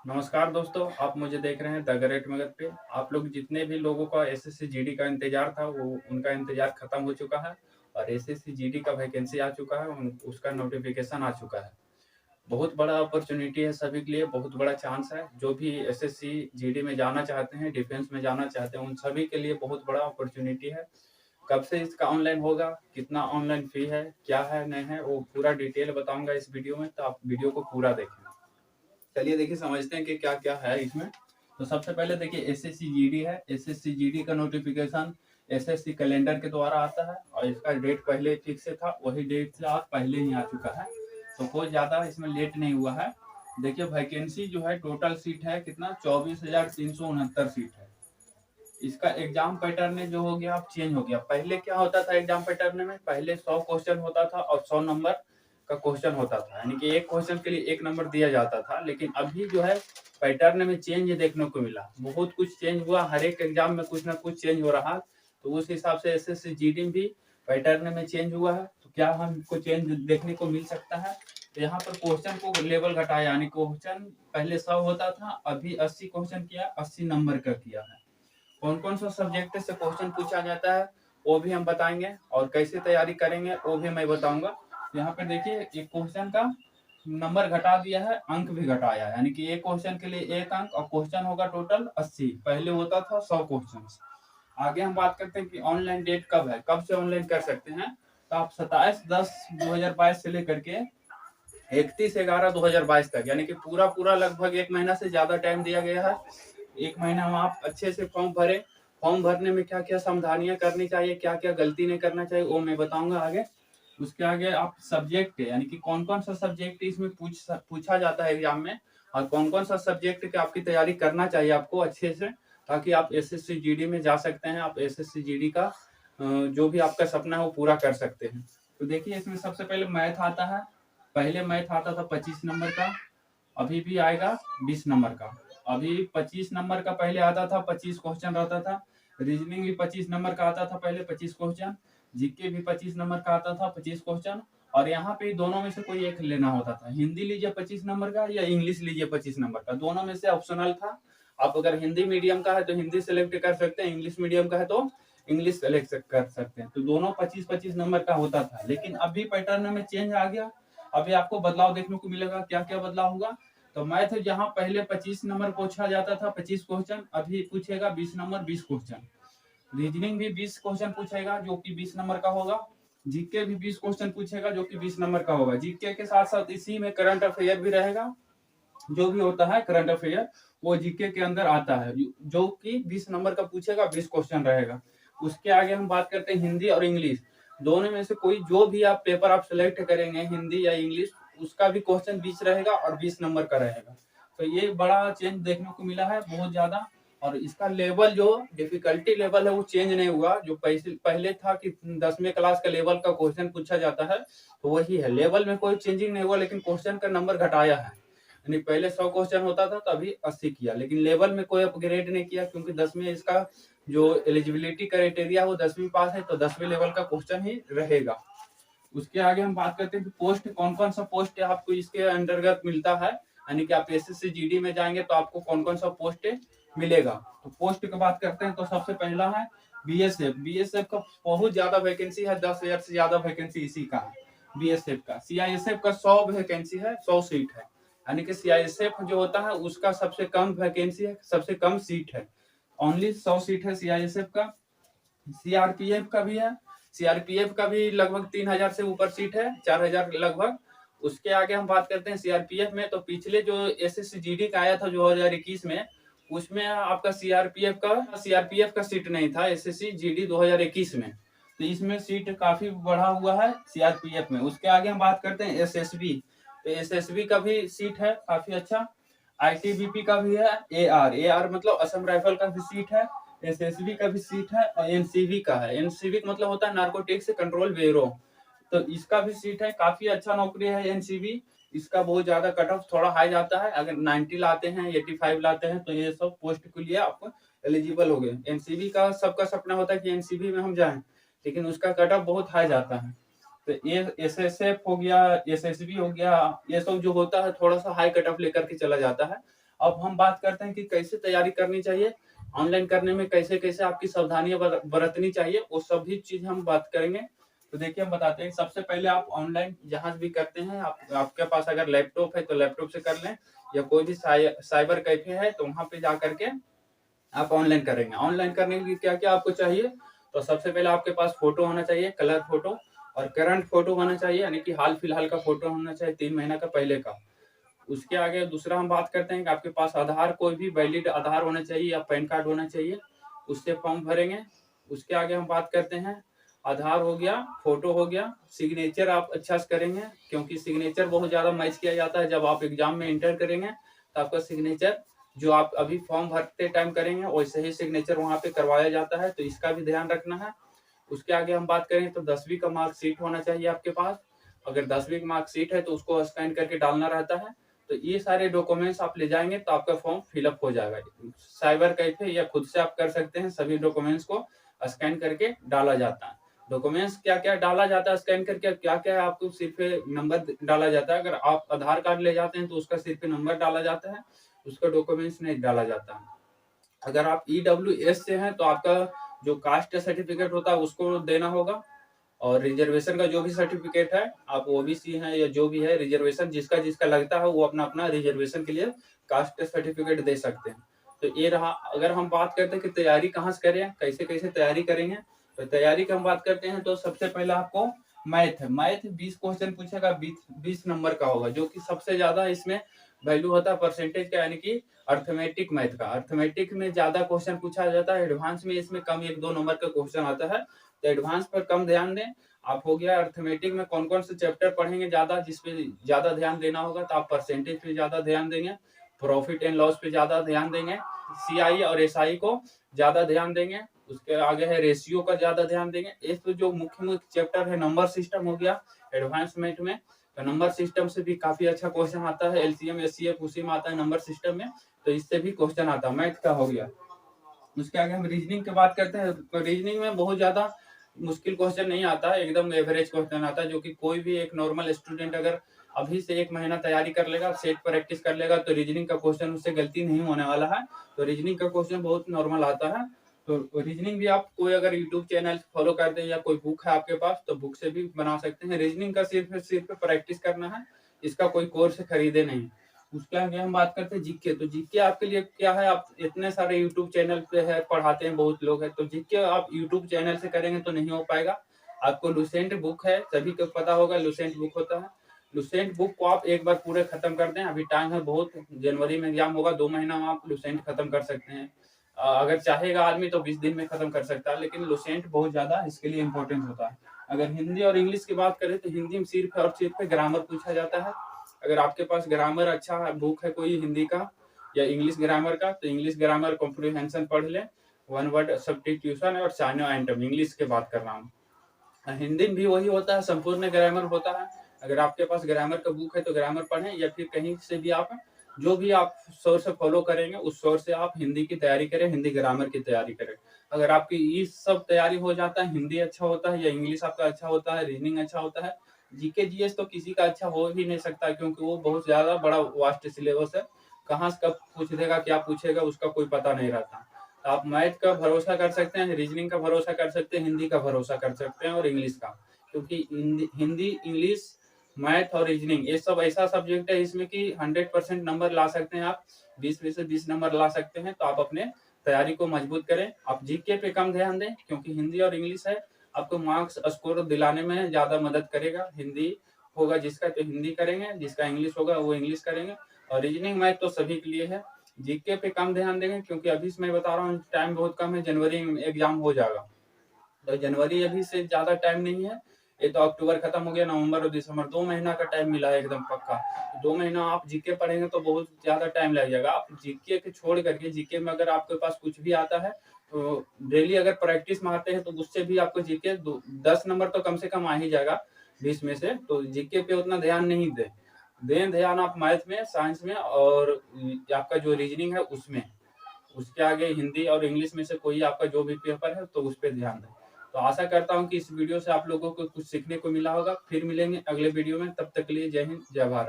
नमस्कार दोस्तों, आप मुझे देख रहे हैं द ग्रेट मगध पे। आप लोग जितने भी लोगों का एसएससी जीडी का इंतजार था वो उनका इंतजार खत्म हो चुका है और एसएससी जीडी का वैकेंसी आ चुका है, उसका नोटिफिकेशन आ चुका है। बहुत बड़ा अपॉर्चुनिटी है सभी के लिए, बहुत बड़ा चांस है। जो भी एसएससी जीडी में जाना चाहते हैं, डिफेंस में जाना चाहते हैं, उन सभी के लिए बहुत बड़ा अपॉर्चुनिटी है। कब से इसका ऑनलाइन होगा, कितना ऑनलाइन फी है, क्या है नहीं है, वो पूरा डिटेल बताऊंगा इस वीडियो में, तो आप वीडियो को पूरा देखें। चलिए देखिए, समझते हैं कि क्या क्या है इसमें। तो सबसे पहले देखिए, एसएससी जीडी है। एसएससी जीडी का नोटिफिकेशन एसएससी कैलेंडर के द्वारा आता है और इसका डेट पहले फिक्स से था, वही डेट से आज पहले ही आ चुका है। तो कोई ज्यादा इसमें लेट नहीं हुआ है। देखिए, वैकेंसी जो है, टोटल सीट है कितना, 24,369 सीट है। इसका एग्जाम पैटर्न जो हो गया, अब चेंज हो गया। पहले क्या होता था एग्जाम पैटर्न में, पहले 100 क्वेश्चन होता था और 100 नंबर का क्वेश्चन होता था, यानी कि एक क्वेश्चन के लिए एक नंबर दिया जाता था। लेकिन अभी जो है पैटर्न में चेंज देखने को मिला, बहुत कुछ चेंज हुआ। हर एक एग्जाम में कुछ ना कुछ चेंज हो रहा है। तो उस हिसाब से एसएससी जीडी भी पैटर्न में चेंज हुआ है। तो क्या हमको चेंज देखने को मिल सकता है? तो यहाँ पर क्वेश्चन को लेवल घटाया, यानी क्वेश्चन पहले 100 होता था, अभी 80 क्वेश्चन किया, 80 नंबर का किया है। कौन कौन सा सब्जेक्ट से क्वेश्चन पूछा जाता है वो भी हम बताएंगे, और कैसे तैयारी करेंगे वो भी मैं बताऊंगा। यहाँ पे देखिए, एक क्वेश्चन का नंबर घटा दिया है, अंक भी घटाया है, यानी कि एक क्वेश्चन के लिए एक अंक, और क्वेश्चन होगा टोटल 80, पहले होता था 100 क्वेश्चन। आगे हम बात करते हैं कि ऑनलाइन डेट कब है, कब से ऑनलाइन कर सकते हैं। तो आप 27/10/2022 से लेकर के 31/11/2022 तक, यानी कि पूरा पूरा लगभग एक महीना से ज्यादा टाइम दिया गया है। एक महीना में आप अच्छे से फॉर्म भरे। फॉर्म भरने में क्या क्या सावधानियां करनी चाहिए, क्या क्या गलती नहीं करना चाहिए, वो मैं बताऊंगा आगे। उसके आगे आप सब्जेक्ट, यानी कि कौन कौन सा सब्जेक्ट इसमें पूछा जाता है एग्जाम में, और कौन कौन सा सब्जेक्ट की आपकी तैयारी करना चाहिए आपको अच्छे से, ताकि आप एसएससी जीडी में जा सकते हैं। आप एसएससी जीडी का जो भी आपका सपना है वो पूरा कर सकते हैं। तो देखिए, इसमें सबसे पहले मैथ आता है। पहले मैथ आता था 25 नंबर का, अभी भी आएगा 20 नंबर का। अभी 25 नंबर का पहले आता था, 25 क्वेश्चन रहता था। रीजनिंग भी 25 नंबर का आता था पहले, 25 क्वेश्चन। जीके भी 25 नंबर का आता था, 25 क्वेश्चन। और यहाँ पे दोनों में से कोई एक लेना होता था, हिंदी लीजिए 25 नंबर का या इंग्लिश लीजिए 25 नंबर का, दोनों में से ऑप्शनल था। आप अगर हिंदी मीडियम का है तो हिंदी सेलेक्ट कर सकते हैं, इंग्लिश मीडियम का है तो इंग्लिश सेलेक्ट कर सकते हैं। तो दोनों 25-25 नंबर का होता था। लेकिन अभी पैटर्न में चेंज आ गया। अभी आपको बदलाव देखने को मिलेगा। क्या क्या बदलाव होगा? तो मैथ जहां पहले 25 नंबर पूछा जाता था, 25 क्वेश्चन, अभी पूछेगा 20 नंबर, 20 क्वेश्चन। रीजनिंग भी 20 क्वेश्चन पूछेगा, जो कि 20 नंबर का होगा। जीके भी 20 क्वेश्चन पूछेगा, जो कि 20 नंबर का होगा। जीके के साथ साथ इसी में करंट अफेयर भी रहेगा। जो भी होता है करंट अफेयर, वो जीके के अंदर आता है, जो कि 20 नंबर का पूछेगा, 20 क्वेश्चन रहेगा। उसके आगे हम बात करते हैं हिंदी और इंग्लिश। दोनों में से कोई जो भी आप पेपर आप सिलेक्ट करेंगे, हिंदी या इंग्लिश, उसका भी क्वेश्चन 20 रहेगा और 20 नंबर का रहेगा। तो ये बड़ा चेंज देखने को मिला है, बहुत ज्यादा। और इसका लेवल, जो डिफिकल्टी लेवल है, वो चेंज नहीं हुआ। जो पहले था कि 10वीं क्लास का लेवल का क्वेश्चन पूछा जाता है, तो वही है। लेवल में कोई चेंजिंग नहीं हुआ, लेकिन क्वेश्चन का नंबर घटाया है। यानी पहले 100 क्वेश्चन होता था, तो अभी 80 किया। लेकिन लेवल में कोई अपग्रेड नहीं किया, क्योंकि 10वीं इसका जो एलिजिबिलिटी क्राइटेरिया वो 10वीं पास है, तो 10वीं लेवल का क्वेश्चन ही रहेगा। उसके आगे हम बात करते हैं कि पोस्ट, कौन कौन सा पोस्ट आपको इसके अंतर्गत मिलता है, यानी कि आप एसएससी जीडी में जाएंगे तो आपको कौन कौन सा पोस्ट मिलेगा। तो पोस्ट की बात करते हैं तो सबसे पहला है बीएसएफ। बीएसएफ का बहुत ज्यादा वैकेंसी है, 10,000 से ज्यादा वैकेंसी इसी का है, बीएसएफ का। सीआईएसएफ का 100 वैकेंसी है, 100 सीट है। यानी कि सीआईएसएफ जो होता है उसका सबसे कम वैकेंसी है, सबसे कम सीट है। ओनली 100 सीट है सीआईएसएफ का। सीआरपीएफ का भी है। सीआरपीएफ का भी लगभग 3,000 से ऊपर सीट है, 4,000 लगभग। उसके आगे हम बात करते हैं सीआरपीएफ में। तो पिछले जो एसएससी जीडी का आया था 2021 में, उसमें आपका सीआरपीएफ का सीट नहीं था एसएससी जीडी 2021 में। तो इसमें सीट काफी बढ़ा हुआ है सीआरपीएफ में। उसके आगे हम बात करते हैं एसएसबी। तो एसएसबी का भी सीट है काफी अच्छा। आईटीबीपी का भी है। एआर, एआर मतलब असम राइफल का भी सीट है। एसएसबी का भी सीट है, और एनसीबी का है। एनसीबी मतलब होता है नार्कोटिक्स कंट्रोल ब्यूरो। तो इसका भी सीट है, काफी अच्छा नौकरी है एनसीबी। इसका बहुत ज्यादा कट ऑफ थोड़ा हाई जाता है, अगर 90 लाते हैं, 85 लाते हैं, तो ये सब पोस्ट के लिए आप एलिजिबल हो गए। एनसीबी का सबका सपना होता है कि एनसीबी में हम जाएं, लेकिन उसका कट ऑफ बहुत हाई जाता है। तो ये एसएसएफ हो गया, एसएसबी हो गया, ये सब जो होता है थोड़ा सा हाई कट ऑफ लेकर के चला जाता है। अब हम बात करते हैं कि कैसे तैयारी करनी चाहिए, ऑनलाइन करने में कैसे कैसे आपकी सावधानियां बरतनी चाहिए, वो सभी चीज हम बात करेंगे। तो देखिए हम बताते हैं, सबसे पहले आप ऑनलाइन जहां भी करते हैं, आपके पास अगर लैपटॉप है तो लैपटॉप से कर लें, या कोई भी साइबर कैफे है तो वहां पे जा करके आप ऑनलाइन करेंगे। ऑनलाइन करने के लिए क्या क्या आपको चाहिए, तो सबसे पहले आपके पास फोटो होना चाहिए, कलर फोटो, और करंट फोटो होना चाहिए, यानी कि हाल फिलहाल का फोटो होना चाहिए, 3 महीना का पहले का। उसके आगे दूसरा हम बात करते हैं कि आपके पास आधार, कोई भी वैलिड आधार होना चाहिए या पैन कार्ड होना चाहिए, उससे फॉर्म भरेंगे। उसके आगे हम बात करते हैं, आधार हो गया, फोटो हो गया, सिग्नेचर आप अच्छा से करेंगे, क्योंकि सिग्नेचर बहुत ज्यादा मैच किया जाता है। जब आप एग्जाम में इंटर करेंगे तो आपका सिग्नेचर जो आप अभी फॉर्म भरते टाइम करेंगे वैसे ही सिग्नेचर वहां पे करवाया जाता है, तो इसका भी ध्यान रखना है। उसके आगे हम बात करें तो 10वीं का मार्कशीट होना चाहिए आपके पास। अगर 10वीं की मार्कशीट है तो उसको स्कैन करके डालना रहता है। तो ये सारे डॉक्यूमेंट्स आप ले जाएंगे तो आपका फॉर्म फिलअप हो जाएगा। साइबर कैफे या खुद से आप कर सकते हैं, सभी डॉक्यूमेंट्स को स्कैन करके डाला जाता है। डॉक्यूमेंट्स क्या क्या डाला जाता है स्कैन करके, क्या क्या आपको सिर्फ नंबर डाला जाता है। अगर आप आधार कार्ड ले जाते हैं तो उसका सिर्फ नंबर डाला जाता है, उसका डॉक्यूमेंट्स नहीं डाला जाता है। अगर आप EWS से हैं तो आपका जो कास्ट सर्टिफिकेट होता है उसको देना होगा, और रिजर्वेशन का जो भी सर्टिफिकेट है, आप OBC हैं या जो भी है रिजर्वेशन जिसका जिसका लगता है वो अपना अपना रिजर्वेशन के लिए कास्ट सर्टिफिकेट दे सकते हैं। तो ये रहा। अगर हम बात करते हैं कि तैयारी कहाँ से करें, कैसे कैसे तैयारी करेंगे, तो तैयारी की हम बात करते हैं तो सबसे पहले आपको मैथ है, मैथ 20 क्वेश्चन पूछेगा, 20 नंबर का होगा, जो कि सबसे ज्यादा इसमें वैल्यू होता है परसेंटेज का, यानी कि अर्थमेटिक मैथ का। अर्थमेटिक में ज्यादा क्वेश्चन पूछा जाता है, एडवांस में इसमें कम 1-2 नंबर का क्वेश्चन आता है, तो एडवांस पर कम ध्यान दें आप। हो गया अर्थमेटिक में कौन कौन से चैप्टर पढ़ेंगे ज्यादा, जिसपे ज्यादा ध्यान देना होगा, तो आप परसेंटेज पे ज्यादा ध्यान देंगे, प्रॉफिट एंड लॉस पे ज्यादा ध्यान देंगे, CI और SI को ज्यादा ध्यान देंगे। उसके आगे है रेशियो का ज्यादा ध्यान देंगे। इस तो जो मुख्य मुख्य चैप्टर है, नंबर सिस्टम हो गया एडवांस मैथ में, तो नंबर सिस्टम से भी काफी अच्छा क्वेश्चन आता है। LCM SCF उसी में आता है नंबर सिस्टम में, तो इससे भी क्वेश्चन आता है, मैथ का हो गया। उसके आगे हम रीजनिंग की बात करते हैं, तो रीजनिंग में बहुत ज्यादा मुश्किल क्वेश्चन नहीं आता है, एकदम एवरेज क्वेश्चन आता है, जो कि कोई भी एक नॉर्मल स्टूडेंट अगर अभी से 1 महीना तैयारी कर लेगा, सेट प्रैक्टिस कर लेगा, तो रीजनिंग का क्वेश्चन उससे गलती नहीं होने वाला है। तो रीजनिंग का क्वेश्चन बहुत नॉर्मल आता है। तो रीजनिंग भी आप कोई अगर यूट्यूब चैनल फॉलो करते हैं या कोई बुक है आपके पास तो बुक से भी बना सकते हैं। रीजनिंग का सिर्फ प्रैक्टिस करना है, इसका कोई कोर्स खरीदे नहीं। उसके आगे हम बात करते हैं जीके। तो जीके आपके लिए क्या है, आप इतने सारे यूट्यूब चैनल पे है, पढ़ाते हैं बहुत लोग हैं, तो जीके आप यूट्यूब चैनल से करेंगे तो नहीं हो पाएगा। आपको लुसेंट बुक है, सभी को पता होगा लुसेंट बुक होता है। लुसेंट बुक को आप एक बार पूरे खत्म कर दें, अभी टाइम है बहुत, जनवरी में एग्जाम होगा, 2 महीना में आप लुसेंट खत्म कर सकते हैं। अगर चाहेगा आदमी तो 20 दिन में खत्म कर सकता है, लेकिन लुसेंट बहुत ज्यादा इसके लिए इम्पोर्टेंट होता है। अगर हिंदी और इंग्लिश की बात करें तो हिंदी में सिर्फ और सिर्फ ग्रामर पूछा जाता है। अगर आपके पास ग्रामर अच्छा बुक है कोई हिंदी का या इंग्लिश ग्रामर का, तो इंग्लिश ग्रामर कॉम्प्रिहेंशन पढ़ ले, 1 वर्ड सब्स्टिट्यूशन और साइनो एंटम, इंग्लिश की बात कर रहा हूँ। हिंदी में भी वही होता है, संपूर्ण ग्रामर होता है। अगर आपके पास ग्रामर का बुक है तो ग्रामर पढ़ें, या फिर कहीं से भी आप जो भी आप सोर्स से फॉलो करेंगे उस सोर्स से आप हिंदी की तैयारी करें, हिंदी ग्रामर की तैयारी करें। अगर आपकी ये सब तैयारी हो जाता है, हिंदी अच्छा होता है या इंग्लिश आपका अच्छा होता है, रीजनिंग अच्छा होता है, GK GS तो किसी का अच्छा हो ही नहीं सकता, क्योंकि वो बहुत ज्यादा बड़ा वास्ट सिलेबस है। कहाँ से कब पूछ देगा, क्या पूछेगा, उसका कोई पता नहीं रहता। तो आप मैथ का भरोसा कर सकते हैं, रीजनिंग का भरोसा कर सकते हैं, हिंदी का भरोसा कर सकते हैं और इंग्लिश का, क्योंकि हिंदी, इंग्लिश, मैथ और रीजनिंग ये सब ऐसा सब्जेक्ट है इसमें कि 100% नंबर ला सकते हैं आप, 20 में से 20 नंबर ला सकते हैं। तो आप अपने तैयारी को मजबूत करें, आप GK पे कम ध्यान दें, क्योंकि हिंदी और इंग्लिश है, आपको मार्क्स स्कोर दिलाने में ज्यादा मदद करेगा। हिंदी होगा जिसका तो हिंदी करेंगे, जिसका इंग्लिश होगा वो इंग्लिश करेंगे, और रीजनिंग मैथ तो सभी के लिए है। GK पे कम ध्यान देंगे, क्योंकि अभी से मैं बता रहा हूँ टाइम बहुत कम है, जनवरी में एग्जाम हो जाएगा। तो जनवरी अभी से ज्यादा टाइम नहीं है, ये तो अक्टूबर खत्म हो गया, नवंबर और दिसंबर 2 महीना का टाइम मिला है एकदम पक्का। 2 महीना आप GK पढ़ेंगे तो बहुत ज्यादा टाइम लग जाएगा। आप GK के छोड़ करके, GK में अगर आपके पास कुछ भी आता है तो डेली अगर प्रैक्टिस मारते हैं तो उससे भी आपको GK 10 नंबर तो कम से कम आ ही जाएगा 20 में से। तो GK पे उतना ध्यान नहीं दें ध्यान आप मैथ में, साइंस में, और आपका जो रीजनिंग है उसमें। उसके आगे हिंदी और इंग्लिश में से कोई आपका जो भी पेपर है तो उस पर ध्यान दें। तो आशा करता हूँ कि इस वीडियो से आप लोगों को कुछ सीखने को मिला होगा। फिर मिलेंगे अगले वीडियो में, तब तक के लिए जय हिंद, जय भारत।